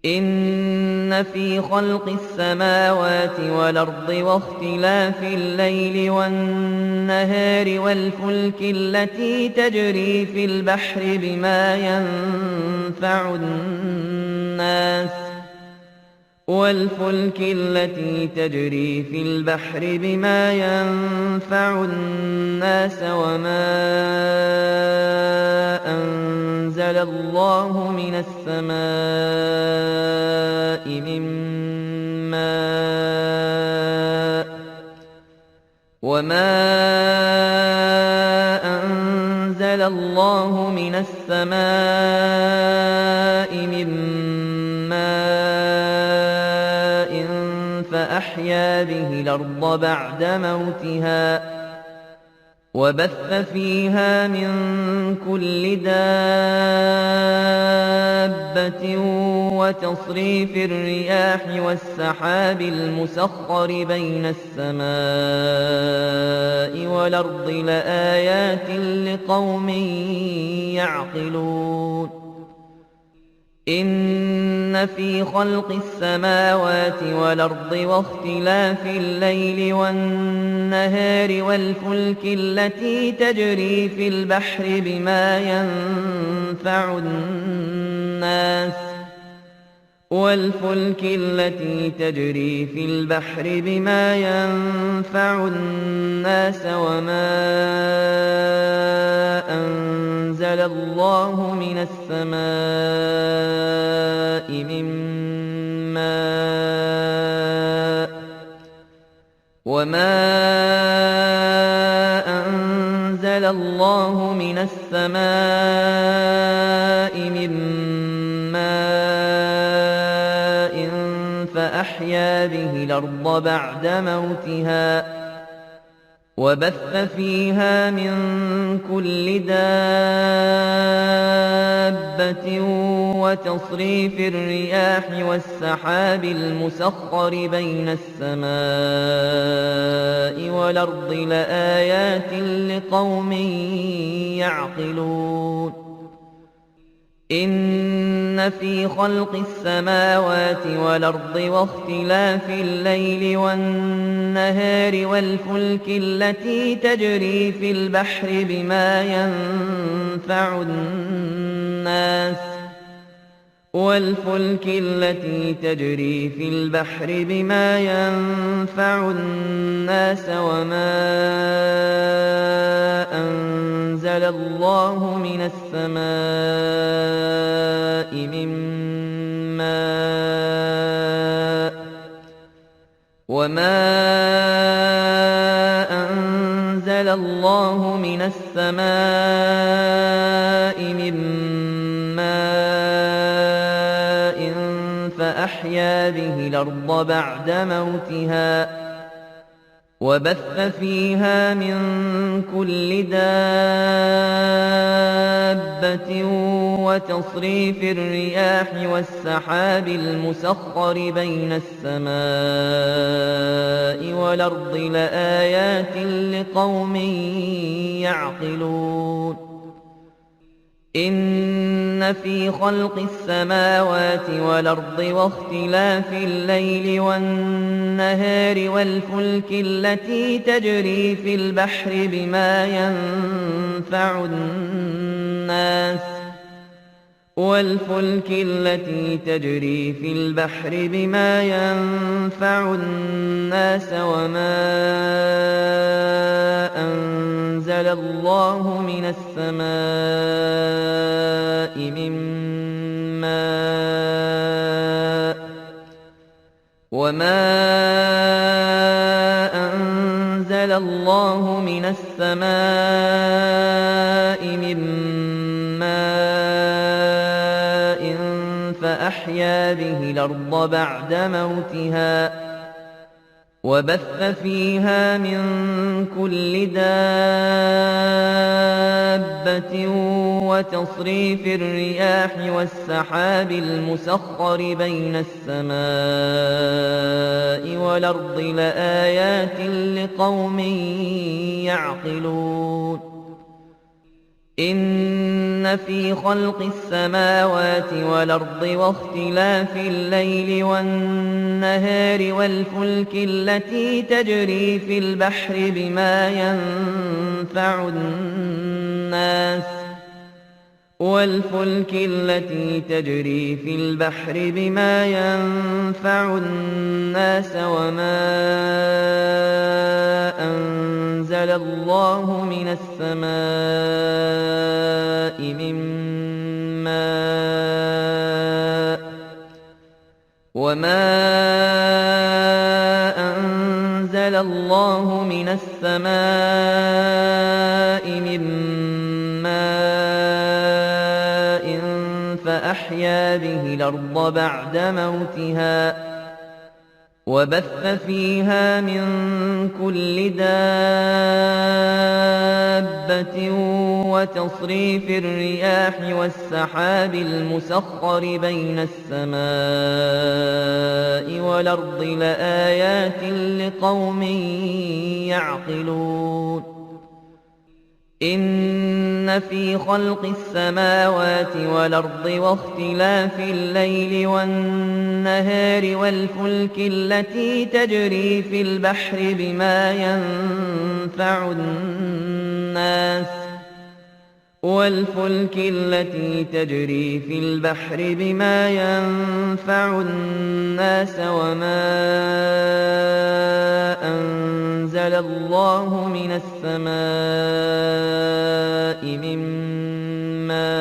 إن في خلق السماوات والأرض واختلاف الليل والنهار والفلك التي تجري في البحر بما ينفع الناس وما أنزل الله من السماء من ماء فأحيا به الأرض بعد موتها وبث فيها من كل دابة وتصريف الرياح والسحاب المسخر بين السماء والأرض لآيات لقوم يعقلون إن في خلق السماوات والأرض واختلاف الليل والنهار والفلك التي تجري في البحر بما ينفع الناس وما أنزل الله من السماء من ماء فأحيا به الأرض بعد موتها وبث فيها من كل دابة وتصريف الرياح والسحاب المسخر بين السماء والأرض لآيات لقوم يعقلون إن في خلق السماوات والأرض واختلاف الليل والنهار والفلك التي تجري في البحر بما ينفع الناس وما أنزل الله من السماء فأحيا به الأرض بعد موتها وبث فيها من كل دابة وتصريف الرياح والسحاب المسخر بين السماء والأرض لآيات لقوم يعقلون إن في خلق السماوات والأرض واختلاف الليل والنهار والفلك التي تجري في البحر بما ينفع الناس وما أنزل الله من السماء من السماء فأحيا به الأرض بعد موتها وبث فيها من كل دابة وتصريف الرياح والسحاب المسخر بين السماء والأرض لآيات لقوم يعقلون إن في خلق السماوات والأرض واختلاف الليل والنهار والفلك التي تجري في البحر بما ينفع الناس وما أنزل الله من السماء من ماء فأحيا به الأرض بعد موتها وبث فيها من كل دابة وتصريف الرياح والسحاب المسخر بين السماء والأرض لآيات لقوم يعقلون إن في خلق السماوات والأرض واختلاف الليل والنهار والفلك التي تجري في البحر بما ينفع الناس وما أنزل الله من السماء من ماء فأحيا به الأرض بعد موتها وبث فيها من كل دابة وتصريف الرياح والسحاب المسخر بين السماء والأرض لآيات لقوم يعقلون إن في خلق السماوات والأرض واختلاف الليل والنهار والفلك التي تجري في البحر بما ينفع الناس وما أنزل الله من السماء من ماء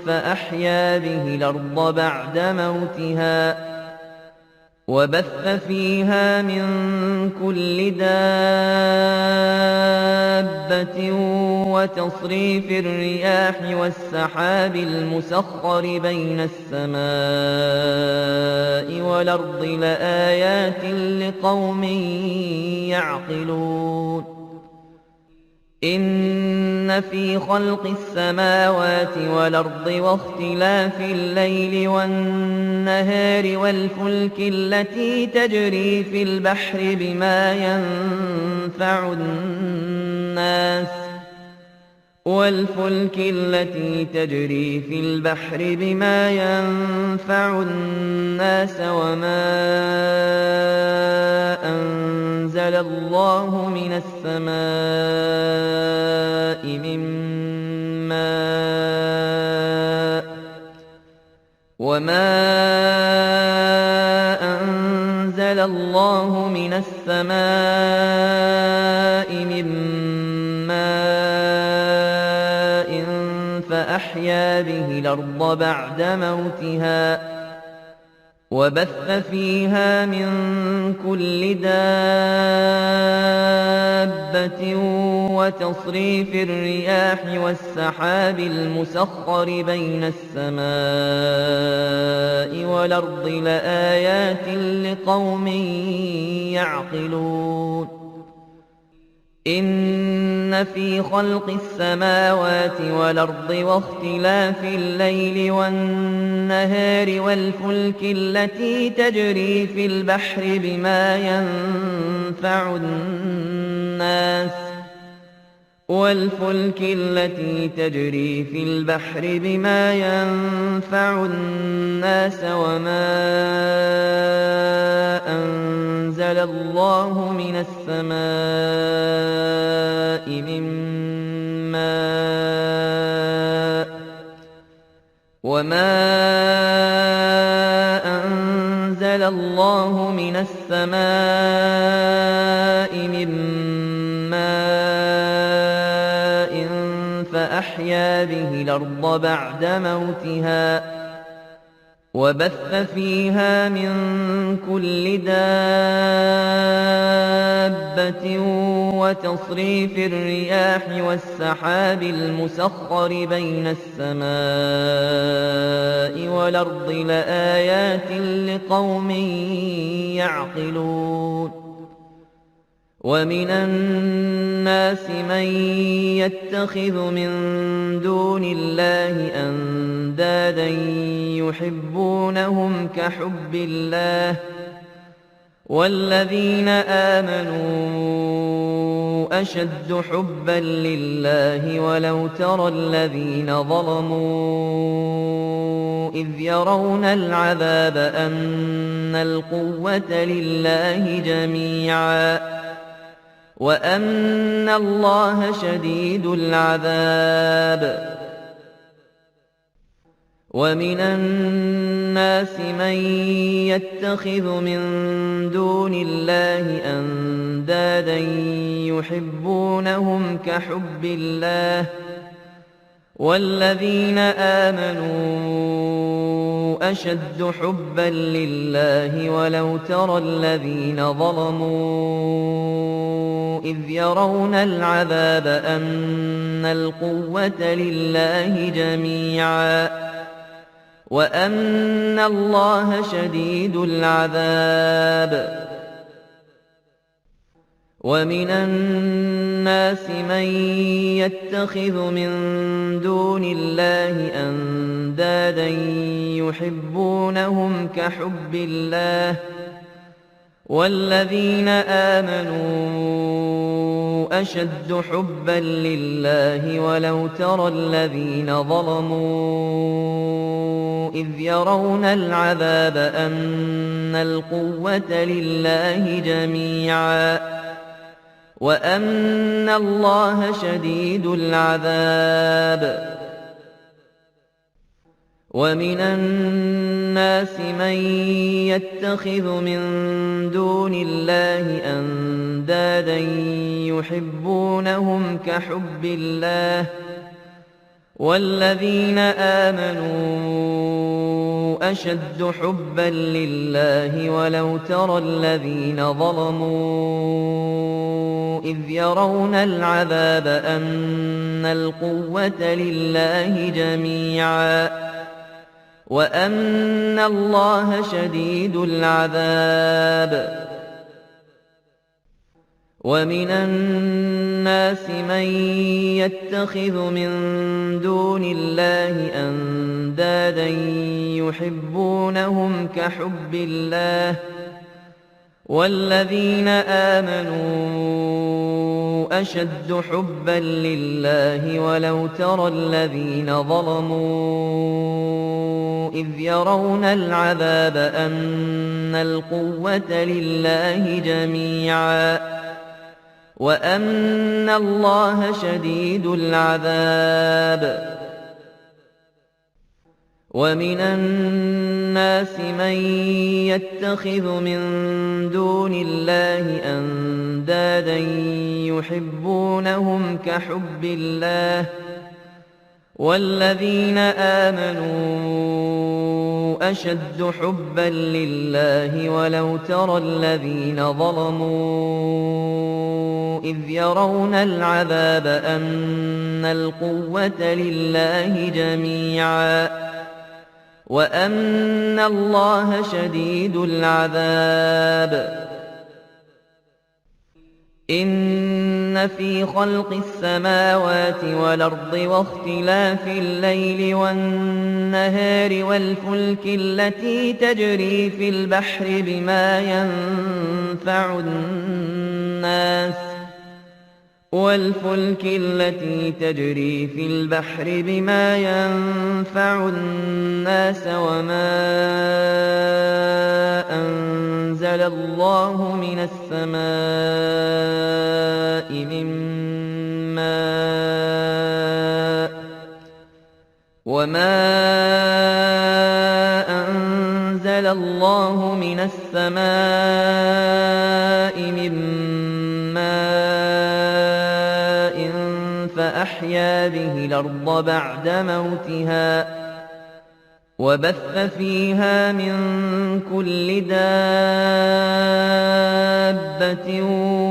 فأحيا به الأرض بعد موتها وبث فيها من كل دابة وتصريف الرياح والسحاب المسخر بين السماء والأرض لآيات لقوم يعقلون إن في خلق السماوات والأرض واختلاف الليل والنهار والفلك التي تجري في البحر بما ينفع الناس وما أنزل الله من السماء من ماء فأحيا به الأرض بعد موتها وبث فيها من كل دابة وتصريف الرياح والسحاب المسخر بين السماء والأرض لآيات لقوم يعقلون إن في خلق السماوات والأرض واختلاف الليل والنهار والفلك التي تجري في البحر بما ينفع الناس وما أنزل الله من السماء من ماء فأحيا به الأرض بعد موتها وبث فيها من كل دابة وتصريف الرياح والسحاب المسخر بين السماء والأرض لآيات لقوم يعقلون ومن الناس من يتخذ من دون الله أندادا يحبونهم كحب الله والذين آمنوا أشد حبا لله ولو ترى الذين ظلموا إذ يرون العذاب أن القوة لله جميعا وأن الله شديد العذاب ومن الناس من يتخذ من دون الله أندادا يحبونهم كحب الله والذين آمنوا أشد حبا لله ولو ترى الذين ظلموا إذ يرون العذاب أن القوة لله جميعا وأن الله شديد العذاب ومن الناس من يتخذ من دون الله أندادا يحبونهم كحب الله والذين آمنوا أشد حبا لله ولو ترى الذين ظلموا إذ يرون العذاب أن القوة لله جميعا وأن الله شديد العذاب ومن الناس من يتخذ من دون الله أندادا يحبونهم كحب الله والذين آمنوا أشد حبا لله ولو ترى الذين ظلموا إذ يرون العذاب أن القوة لله جميعا وأن الله شديد العذاب ومن الناس من يتخذ من دون الله أندادا يحبونهم كحب الله والذين آمنوا أشد حبا لله ولو ترى الذين ظلموا إذ يرون العذاب أن القوة لله جميعا وأن الله شديد العذاب ومن الناس من يتخذ من دون الله أندادا يحبونهم كحب الله والذين آمنوا أشد حبا لله ولو ترى الذين ظلموا إذ يرون العذاب أن القوة لله جميعا وأن الله شديد العذاب إن في خلق السماوات والأرض واختلاف الليل والنهار والفلك التي تجري في البحر بما ينفع الناس وما أنزل الله من السماء من ماء فأحيا به الأرض بعد موتها وبث فيها من كل دابة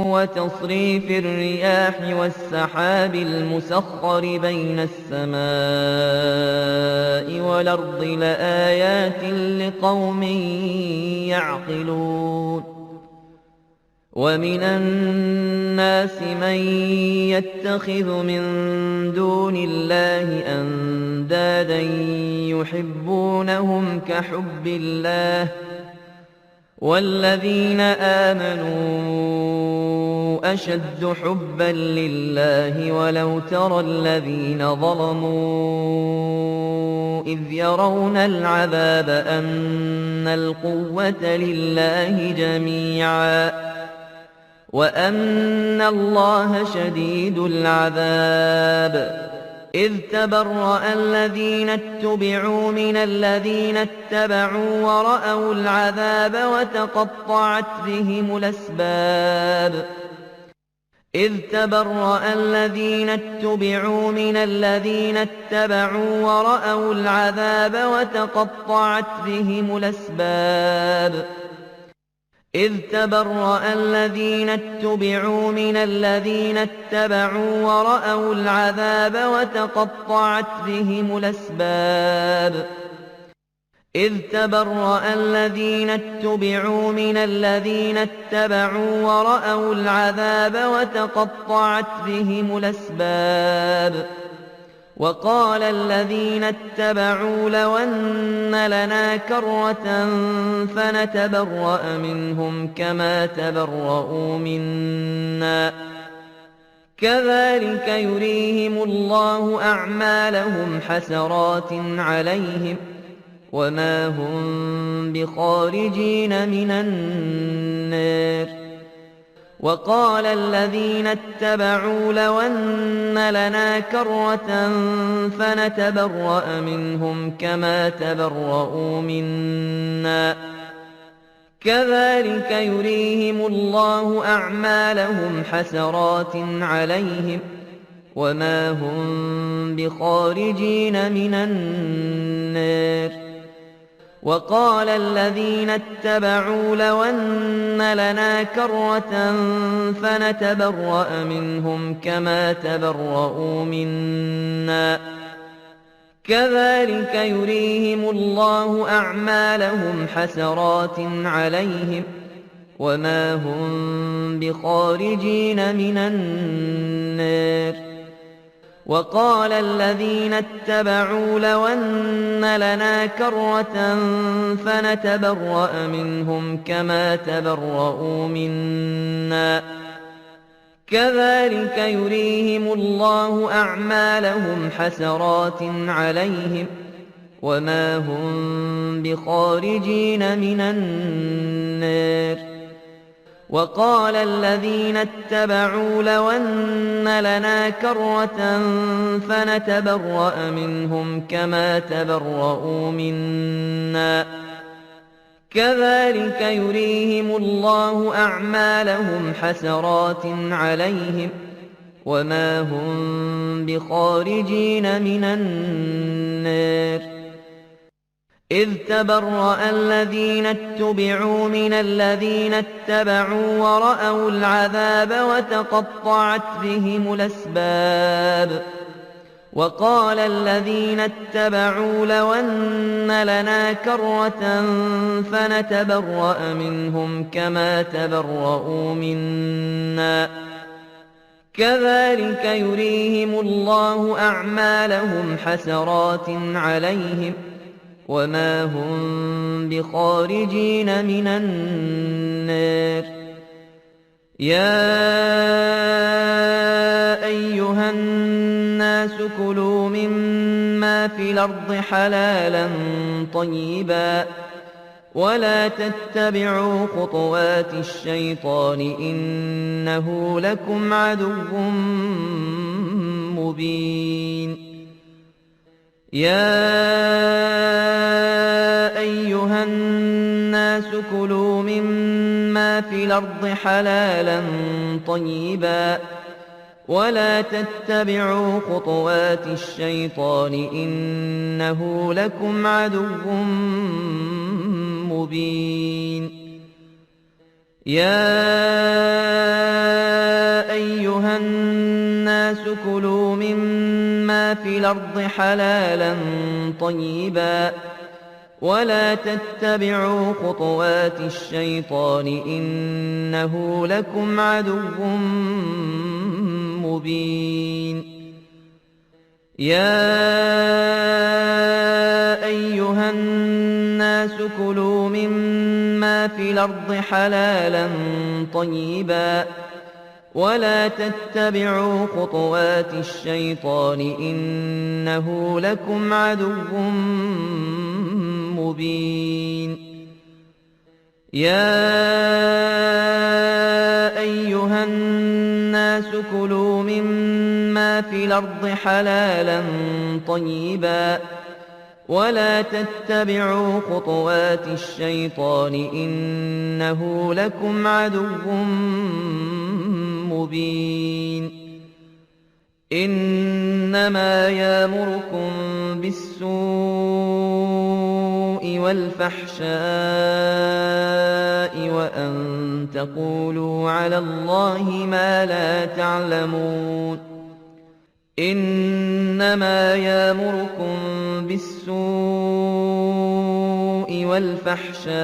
وتصريف الرياح والسحاب المسخر بين السماء والأرض لآيات لقوم يعقلون ومن الناس من يتخذ من دون الله أندادا يحبونهم كحب الله والذين آمنوا أشد حبا لله ولو ترى الذين ظلموا إذ يرون العذاب أن القوة لله جميعا وأن الله شديد العذاب إذ تبرأ الذين اتبعوا من الذين اتبعوا ورأوا العذاب وتقطعت بهم الأسباب إذ تبرأ الذين اتبعوا من الذين اتبعوا ورأوا العذاب وتقطعت بهم الأسباب إذ تبرأ الذين اتبعوا من الذين اتبعوا ورأوا العذاب وتقطعت بهم الأسباب إذ تبرأ الذين اتبعوا من الذين اتبعوا ورأوا العذاب وتقطعت بهم الأسباب وقال الذين اتبعوا لو أن لنا كرة فنتبرأ منهم كما تبرؤوا منا كذلك يريهم الله أعمالهم حسرات عليهم وما هم بخارجين من النار وقال الذين اتبعوا لو أن لنا كرة فنتبرأ منهم كما تبرؤوا منا كذلك يريهم الله أعمالهم حسرات عليهم وما هم بخارجين من النار وقال الذين اتبعوا لو أن لنا كرة فنتبرأ منهم كما تبرؤوا منا كذلك يريهم الله أعمالهم حسرات عليهم وما هم بخارجين من النار وقال الذين اتبعوا لو أن لنا كرة فنتبرأ منهم كما تبرؤوا منا كذلك يريهم الله أعمالهم حسرات عليهم وما هم بخارجين من النار وقال الذين اتبعوا لو أن لنا كرة فنتبرأ منهم كما تبرؤوا منا كذلك يريهم الله أعمالهم حسرات عليهم وما هم بخارجين من النار إذ تبرأ الذين اتبعوا من الذين اتبعوا ورأوا العذاب وتقطعت بهم الأسباب وقال الذين اتبعوا لو أن لنا كرة فنتبرأ منهم كما تبرؤوا منا كذلك يريهم الله أعمالهم حسرات عليهم وما هم بخارجين من النار يا أيها الناس كلوا مما في الأرض حلالا طيبا ولا تتبعوا خطوات الشيطان إنه لكم عدو مبين يا أيها الناس كلوا مما في الأرض حلالا طيبا ولا تتبعوا خطوات الشيطان إنه لكم عدو مبين يا أيها الناس كلوا مما في الأرض حلالا طيبا ولا تتبعوا خطوات الشيطان إنه لكم عدو مبين يا أيها الناس كلوا مما في الأرض حلالا طيبا ولا تتبعوا خطوات الشيطان إنه لكم عدو مبين يا أيها الناس كلوا مما في الأرض حلالا طيبا ولا تتبعوا خطوات الشيطان إنه لكم عدو مبين إنما يأمركم بالسوء والفحشاء وأن تقولوا على الله ما لا تعلمون إنما يأمركم بالسوء والفحشاء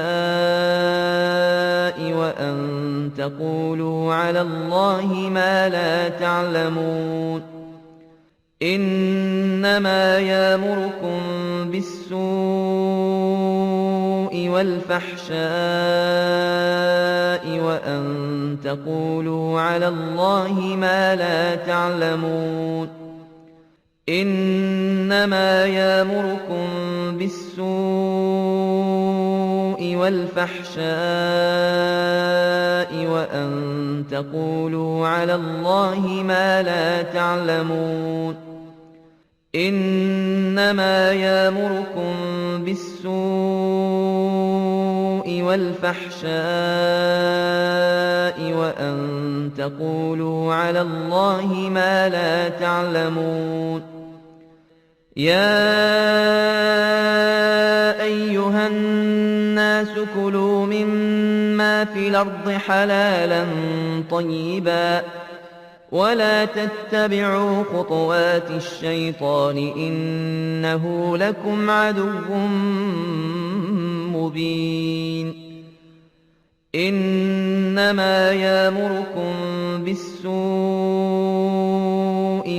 وأن تقولوا على الله ما لا تعلمون إنما يأمركم بالسوء والفحشاء وأن تقولوا على الله ما لا تعلمون إنما يأمركم بالسوء والفحشاء وأن تقولوا على الله ما لا تعلمون إنما يأمركم بالسوء والفحشاء وأن تقولوا على الله ما لا تعلمون يا أيها الناس كلوا مما في الأرض حلالا طيبا ولا تتبعوا خطوات الشيطان إنه لكم عدو مبين إنما يأمركم بالسوء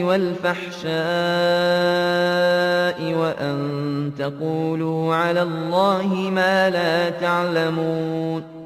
والفحشاء وأن تقولوا على الله ما لا تعلمون